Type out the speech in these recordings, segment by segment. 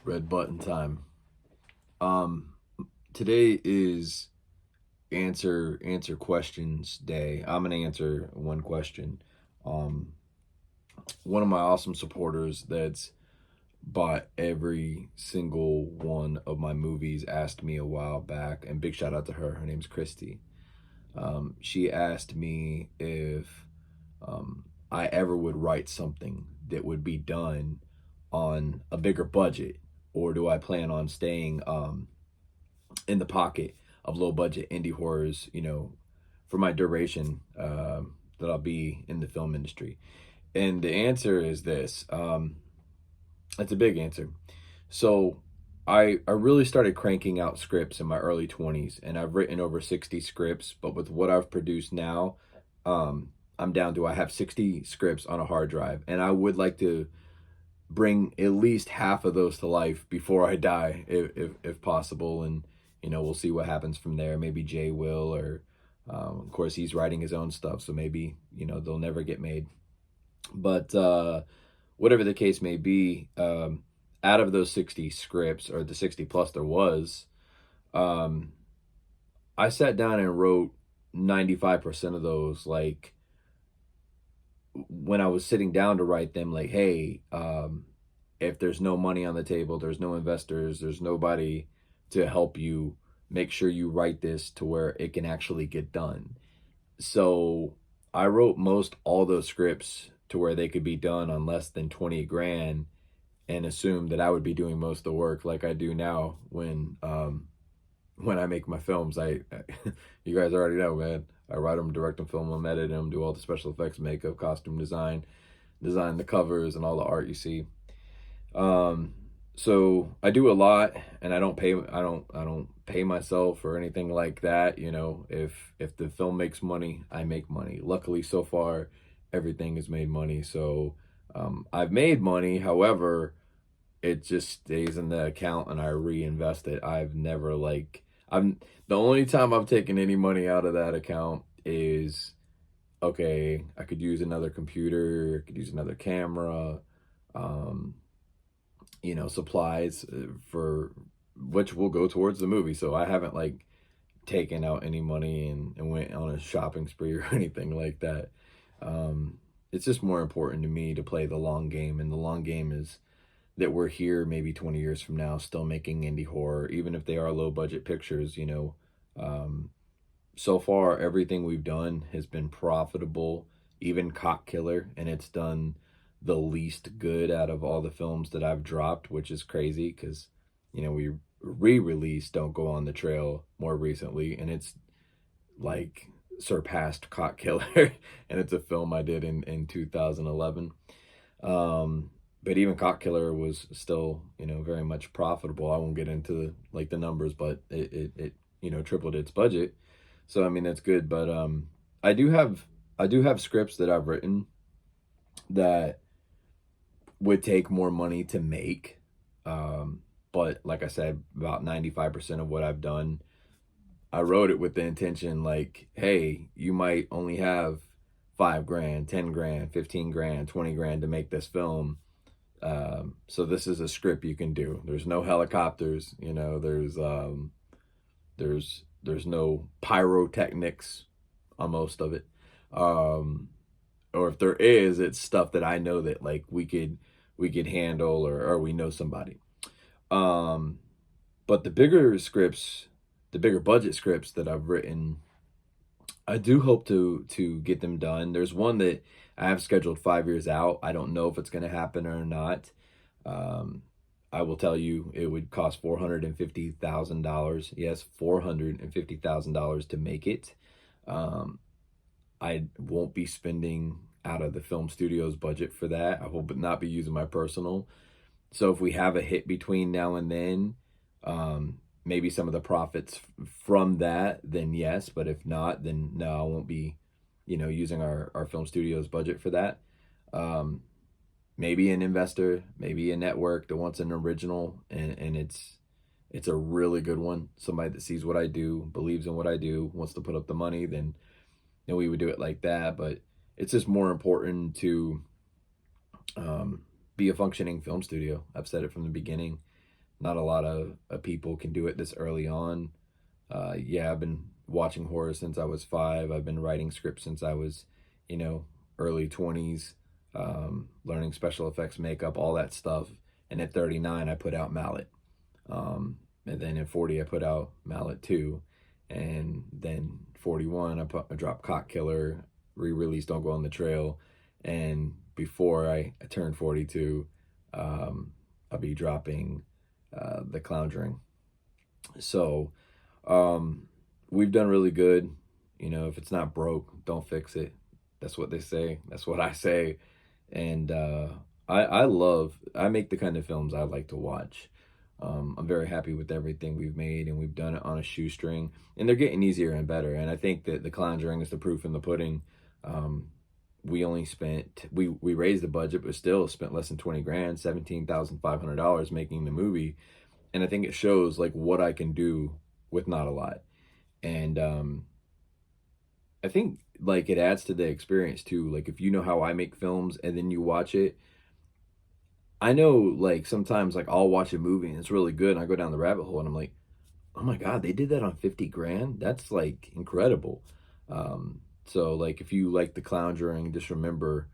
Red button time. Um, Today is answer questions day. I'm gonna answer one question. Um, One of my awesome supporters that's bought every single one of my movies asked me a while back, and big shout out to her. Her name's Christy. She asked me if I ever would write something that would be done on a bigger budget, or do I plan on staying in the pocket of low budget indie horrors, for my duration that I'll be in the film industry? And the answer is this. It's a big answer. So I really started cranking out scripts in my early 20s, and I've written over 60 scripts, but with what I've produced now, I'm down to I have 60 scripts on a hard drive, and I would like to bring at least half of those to life before I die, if possible. And we'll see what happens from there. Maybe Jay will, or of course he's writing his own stuff, so maybe they'll never get made. But whatever the case may be, out of those 60 scripts, or the 60 plus there was, um, I sat down and wrote 95% of those, like when I was sitting down to write them, like, hey, if there's no money on the table, there's no investors, there's nobody to help you, make sure you write this to where it can actually get done. So I wrote most all those scripts to where they could be done on less than 20 grand, and assumed that I would be doing most of the work, like I do now when I make my films. You guys already know, man. I write them, direct them, film them, edit them, do all the special effects, makeup, costume design, design the covers and all the art you see. Um, so I do a lot, and I don't pay myself or anything like that. If the film makes money, I make money. Luckily, so far, everything has made money. So I've made money. However, it just stays in the account and I reinvest it. I've never like I'm the only time I've taken any money out of that account is, okay, I could use another computer, I could use another camera, um, supplies for which will go towards the movie. So I haven't like taken out any money and went on a shopping spree or anything like that. It's just more important to me to play the long game, and the long game is that we're here maybe 20 years from now still making indie horror, even if they are low budget pictures. um, so far everything we've done has been profitable, even Cock Killer, and it's done the least good out of all the films that I've dropped, which is crazy because we re-released Don't Go on the Trail more recently, and it's like surpassed Cock Killer. And it's a film I did in 2011. But even Cock Killer was still, very much profitable. I won't get into like the numbers, but it tripled its budget. So I mean that's good. But I do have I do have scripts that I've written that would take more money to make. But like I said, about 95% of what I've done, I wrote it with the intention, like, hey, you might only have 5 grand, 10 grand, 15 grand, 20 grand to make this film. So this is a script you can do. There's no helicopters, there's no pyrotechnics on most of it. Um, or if there is, it's stuff that I know that like we could handle, or we know somebody. Um, but the bigger budget scripts that I've written, I do hope to get them done. There's one that I have scheduled 5 years out. I don't know if it's going to happen or not. Um, I will tell you, it would cost $450,000. Yes, $450,000 to make it. Um, I won't be spending out of the film studio's budget for that. I will not be using my personal. So if we have a hit between now and then, maybe some of the profits from that, then yes. But if not, then no, I won't be, using our film studio's budget for that. Um, Maybe an investor, maybe a network that wants an original, and it's a really good one. Somebody that sees what I do, believes in what I do, wants to put up the money, then we would do it like that. But it's just more important to um, be a functioning film studio. I've said it from the beginning. Not a lot of people can do it this early on. Yeah, I've been watching horror since I was 5. I've been writing scripts since I was, you know, early 20s, learning special effects, makeup, all that stuff. And at 39, I put out Mallet. And then at 40, I put out Mallet 2. And then 41, I dropped Cock Killer, re-released Don't Go on the Trail. And before I turned 42, I'll be dropping The Clownering. So, we've done really good. You know, if it's not broke, don't fix it. That's what they say. That's what I say. And I make the kind of films I like to watch. I'm very happy with everything we've made, and we've done it on a shoestring, and they're getting easier and better. And I think that The Conjuring is the proof in the pudding. We only spent, we raised the budget, but still spent less than 20 grand, $17,500 making the movie. And I think it shows like what I can do with not a lot. And I think like it adds to the experience too. Like if you know how I make films and then you watch it, I know like sometimes like I'll watch a movie and it's really good and I go down the rabbit hole and I'm like, oh my God, they did that on 50 grand? That's like incredible. So like if you like The Clownering, just remember,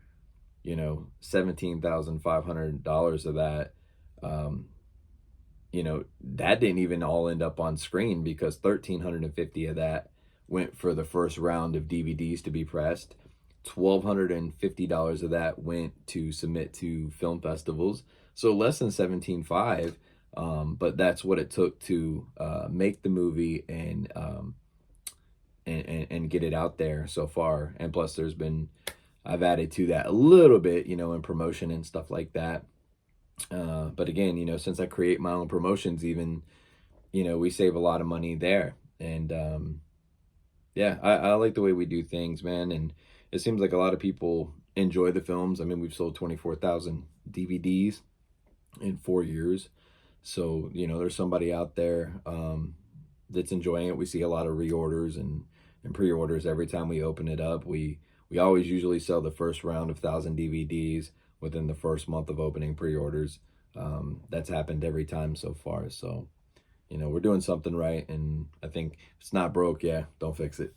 you know, $17,500 of that, um, you know, that didn't even all end up on screen because 1,350 of that went for the first round of DVDs to be pressed. $1,250 of that went to submit to film festivals. So less than 17.5, but that's what it took to make the movie and get it out there so far. And plus, I've added to that a little bit, you know, in promotion and stuff like that. But again, you know, since I create my own promotions, even, you know, we save a lot of money there. And yeah, I like the way we do things, man. And it seems like a lot of people enjoy the films. I mean, we've sold 24,000 DVDs in 4 years. So, you know, there's somebody out there that's enjoying it. We see a lot of reorders and pre-orders every time we open it up. We always usually sell the first round of 1,000 DVDs within the first month of opening pre-orders. That's happened every time so far. So, you know, we're doing something right. And I think if it's not broke, yeah, don't fix it.